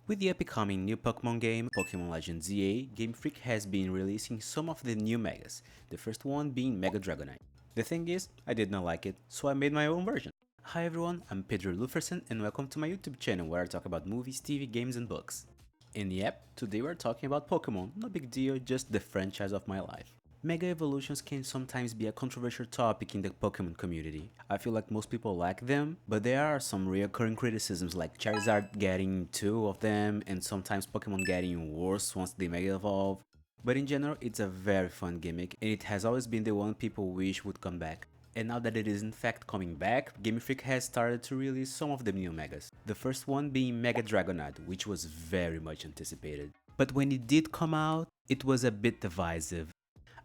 With the upcoming new Pokemon game, Pokemon Legends ZA, Game Freak has been releasing some of the new Megas, the first one being Mega Dragonite. The thing is, I did not like it, so I made my own version. Hi everyone, I'm Pedro Luferson and welcome to my YouTube channel where I talk about movies, TV, games and books. And yep, today we're talking about Pokemon, no big deal, just the franchise of my life. Mega evolutions can sometimes be a controversial topic in the Pokemon community. I feel like most people like them, but there are some recurring criticisms like Charizard getting 2 of them and sometimes Pokemon getting worse once they Mega evolve. But in general, it's a very fun gimmick and it has always been the one people wish would come back. And now that it is in fact coming back, Game Freak has started to release some of the new Megas. The first one being Mega Dragonite, which was very much anticipated. But when it did come out, it was a bit divisive.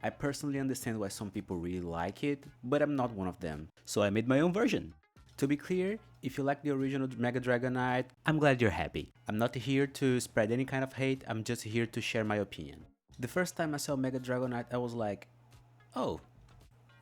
I personally understand why some people really like it, but I'm not one of them, so I made my own version. To be clear, if you like the original Mega Dragonite, I'm glad you're happy. I'm not here to spread any kind of hate, I'm just here to share my opinion. The first time I saw Mega Dragonite, I was like, oh.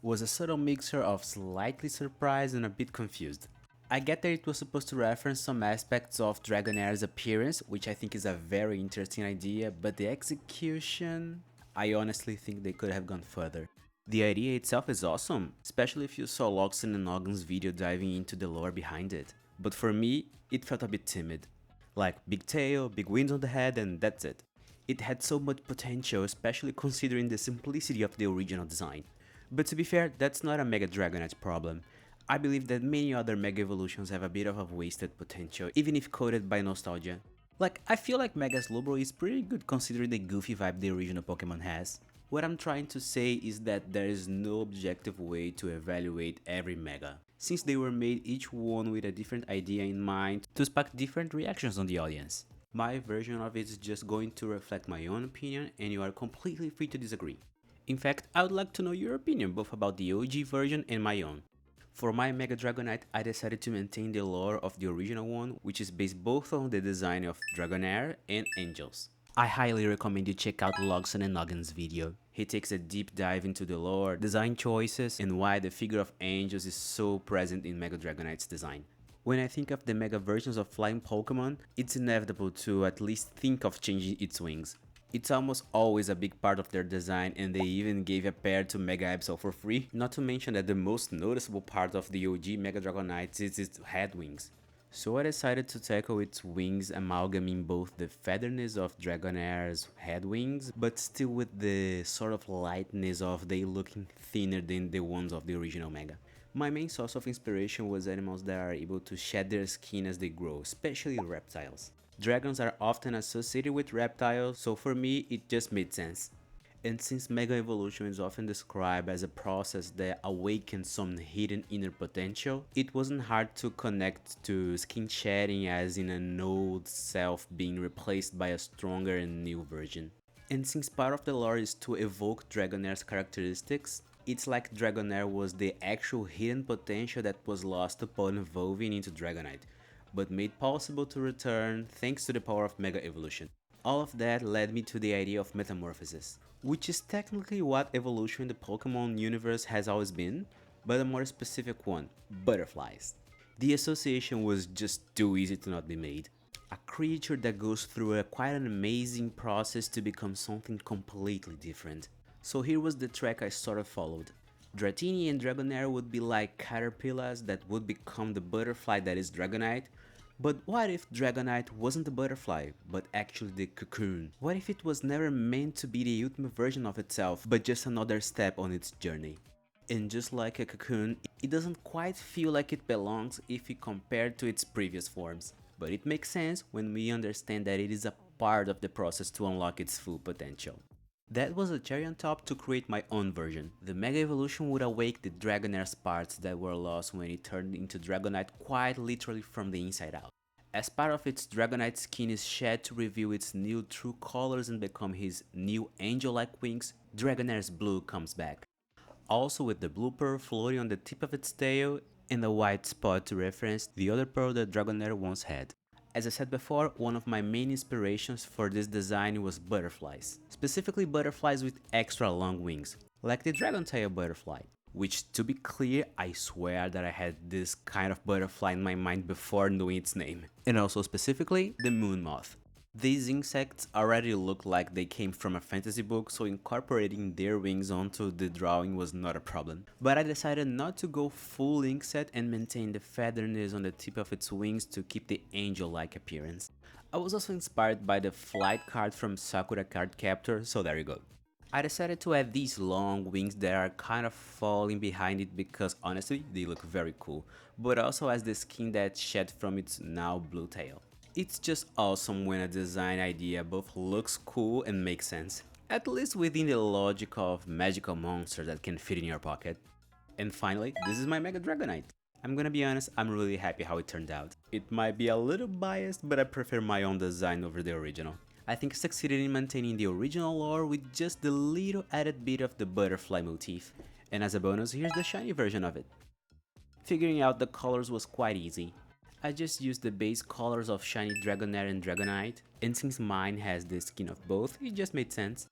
Was a subtle mixture of slightly surprised and a bit confused. I get that it was supposed to reference some aspects of Dragonaire's appearance, which I think is a very interesting idea, but the execution... I honestly think they could have gone further. The idea itself is awesome, especially if you saw Loxon and Noggen's video diving into the lore behind it. But for me, it felt a bit timid. Like, big tail, big wings on the head and that's it. It had so much potential, especially considering the simplicity of the original design. But to be fair, that's not a Mega Dragonite problem. I believe that many other Mega Evolutions have a bit of a wasted potential, even if coded by nostalgia. Like, I feel like Mega Slowbro is pretty good considering the goofy vibe the original Pokemon has. What I'm trying to say is that there is no objective way to evaluate every Mega, since they were made each one with a different idea in mind to spark different reactions on the audience. My version of it is just going to reflect my own opinion and you are completely free to disagree. In fact, I would like to know your opinion both about the OG version and my own. For my Mega Dragonite, I decided to maintain the lore of the original one, which is based both on the design of Dragonair and Angels. I highly recommend you check out Logson and Noggen's video. He takes a deep dive into the lore, design choices, and why the figure of Angels is so present in Mega Dragonite's design. When I think of the Mega versions of flying Pokemon, it's inevitable to at least think of changing its wings. It's almost always a big part of their design and they even gave a pair to Mega Absol for free, not to mention that the most noticeable part of the OG Mega Dragonite is its head wings. So I decided to tackle its wings amalgaming both the featherness of Dragonaire's head wings, but still with the sort of lightness of they looking thinner than the ones of the original Mega. My main source of inspiration was animals that are able to shed their skin as they grow, especially reptiles. Dragons are often associated with reptiles, so for me it just made sense. And since Mega Evolution is often described as a process that awakens some hidden inner potential, it wasn't hard to connect to skin shedding as in an old self being replaced by a stronger and new version. And since part of the lore is to evoke Dragonaire's characteristics, it's like Dragonair was the actual hidden potential that was lost upon evolving into Dragonite, but made possible to return thanks to the power of Mega Evolution. All of that led me to the idea of metamorphosis, which is technically what evolution in the Pokemon universe has always been, but a more specific one, butterflies. The association was just too easy to not be made. A creature that goes through quite an amazing process to become something completely different. So here was the track I sort of followed. Dratini and Dragonair would be like caterpillars that would become the butterfly that is Dragonite. But what if Dragonite wasn't the butterfly, but actually the cocoon? What if it was never meant to be the ultimate version of itself, but just another step on its journey? And just like a cocoon, it doesn't quite feel like it belongs if we compare it to its previous forms. But it makes sense when we understand that it is a part of the process to unlock its full potential. That was a cherry on top to create my own version. The Mega Evolution would awake the Dragonaire's parts that were lost when it turned into Dragonite quite literally from the inside out. As part of its Dragonite skin is shed to reveal its new true colors and become his new angel-like wings, Dragonaire's blue comes back. Also with the blue pearl floating on the tip of its tail and a white spot to reference the other pearl that Dragonair once had. As I said before, one of my main inspirations for this design was butterflies. Specifically butterflies with extra long wings, like the dragon tail butterfly. Which, to be clear, I swear that I had this kind of butterfly in my mind before knowing its name. And also specifically, the moon moth. These insects already look like they came from a fantasy book, so incorporating their wings onto the drawing was not a problem. But I decided not to go full insect and maintain the featherness on the tip of its wings to keep the angel-like appearance. I was also inspired by the flight card from Sakura Card Captor, so there you go. I decided to add these long wings that are kind of falling behind it because honestly they look very cool, but also as the skin that shed from its now blue tail. It's just awesome when a design idea both looks cool and makes sense, at least within the logic of magical monsters that can fit in your pocket. And finally, this is my Mega Dragonite. I'm gonna be honest, I'm really happy how it turned out. It might be a little biased, but I prefer my own design over the original. I think I succeeded in maintaining the original lore with just the little added bit of the butterfly motif. And as a bonus, here's the shiny version of it. Figuring out the colors was quite easy. I just used the base colors of shiny Dragonair and Dragonite, and since mine has the skin of both, it just made sense.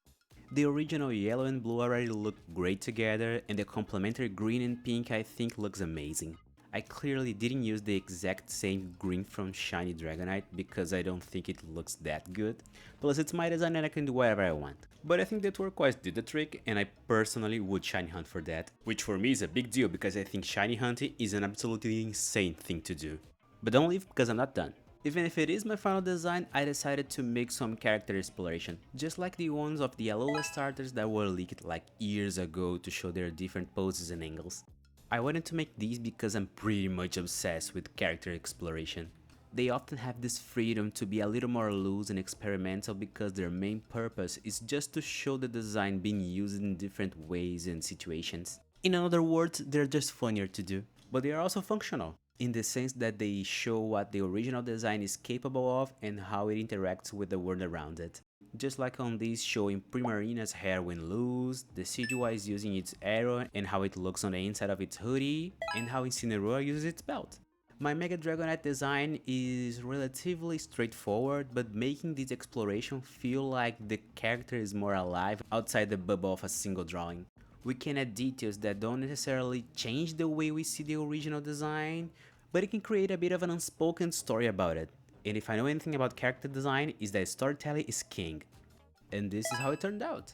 The original yellow and blue already look great together, and the complementary green and pink I think looks amazing. I clearly didn't use the exact same green from shiny Dragonite because I don't think it looks that good, plus it's my design and I can do whatever I want. But I think the turquoise did the trick and I personally would shiny hunt for that, which for me is a big deal because I think shiny hunting is an absolutely insane thing to do. But don't leave because I'm not done. Even if it is my final design, I decided to make some character exploration, just like the ones of the Alola starters that were leaked like years ago to show their different poses and angles. I wanted to make these because I'm pretty much obsessed with character exploration. They often have this freedom to be a little more loose and experimental because their main purpose is just to show the design being used in different ways and situations. In other words, they're just funnier to do, but they are also functional, in the sense that they show what the original design is capable of and how it interacts with the world around it. Just like on this showing Primarina's hair when loose, Decidueye using its arrow and how it looks on the inside of its hoodie, and how Incineroar uses its belt. My Mega Dragonite design is relatively straightforward, but making this exploration feel like the character is more alive outside the bubble of a single drawing. We can add details that don't necessarily change the way we see the original design, but it can create a bit of an unspoken story about it. And if I know anything about character design, is that storytelling is king. And this is how it turned out.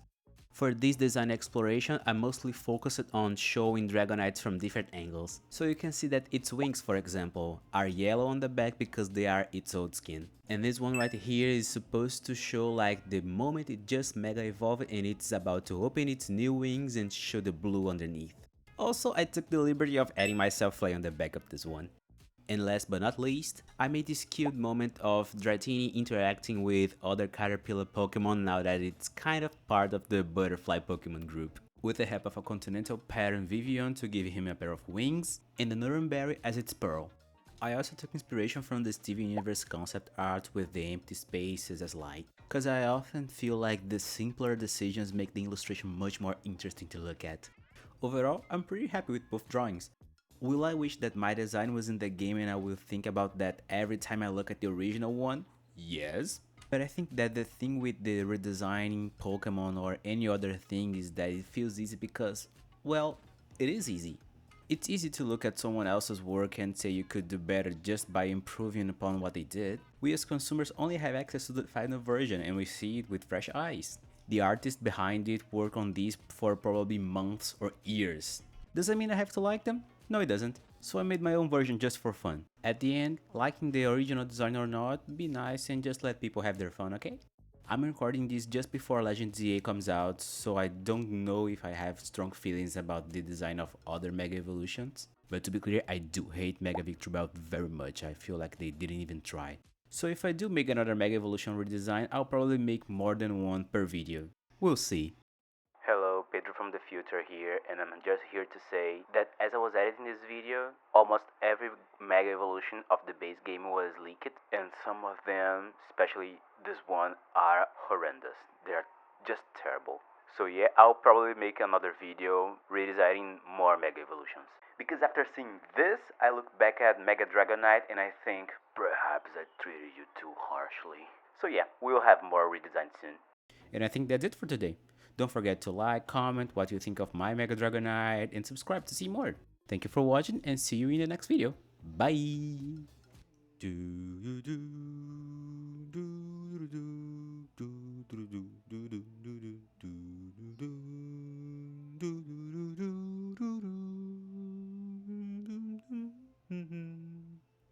For this design exploration, I mostly focused on showing Dragonites from different angles. So you can see that its wings, for example, are yellow on the back because they are its old skin. And this one right here is supposed to show like the moment it just mega evolved and it's about to open its new wings and show the blue underneath. Also, I took the liberty of adding my self-flay on the back of this one. And last but not least, I made this cute moment of Dratini interacting with other Caterpillar Pokemon now that it's kind of part of the Butterfly Pokemon group. With the help of a continental pattern Vivian to give him a pair of wings, and the Nuremberry as its pearl. I also took inspiration from the Steven Universe concept art with the empty spaces as light, cause I often feel like the simpler decisions make the illustration much more interesting to look at. Overall, I'm pretty happy with both drawings. Will I wish that my design was in the game and I will think about that every time I look at the original one? Yes. But I think that the thing with the redesigning Pokemon or any other thing is that it feels easy because, well, it is easy. It's easy to look at someone else's work and say you could do better just by improving upon what they did. We as consumers only have access to the final version and we see it with fresh eyes. The artist behind it worked on these for probably months or years. Does that mean I have to like them? No, it doesn't. So I made my own version just for fun. At the end, liking the original design or not, be nice and just let people have their fun, okay? I'm recording this just before Legend ZA comes out, so I don't know if I have strong feelings about the design of other Mega Evolutions. But to be clear, I do hate Mega Victreebelt very much. I feel like they didn't even try. So if I do make another Mega Evolution redesign, I'll probably make more than one per video. We'll see. Hello, Pedro from the future here, and I'm just here to say that as I was editing this video, almost every Mega Evolution of the base game was leaked, and some of them, especially this one, are horrendous. They're just terrible. So yeah, I'll probably make another video redesigning more Mega Evolutions. Because after seeing this, I look back at Mega Dragonite and I think, perhaps I treated you too harshly. So yeah, we'll have more redesigns soon. And I think that's it for today. Don't forget to like, comment what you think of my Mega Dragonite, and subscribe to see more. Thank you for watching and see you in the next video. Bye!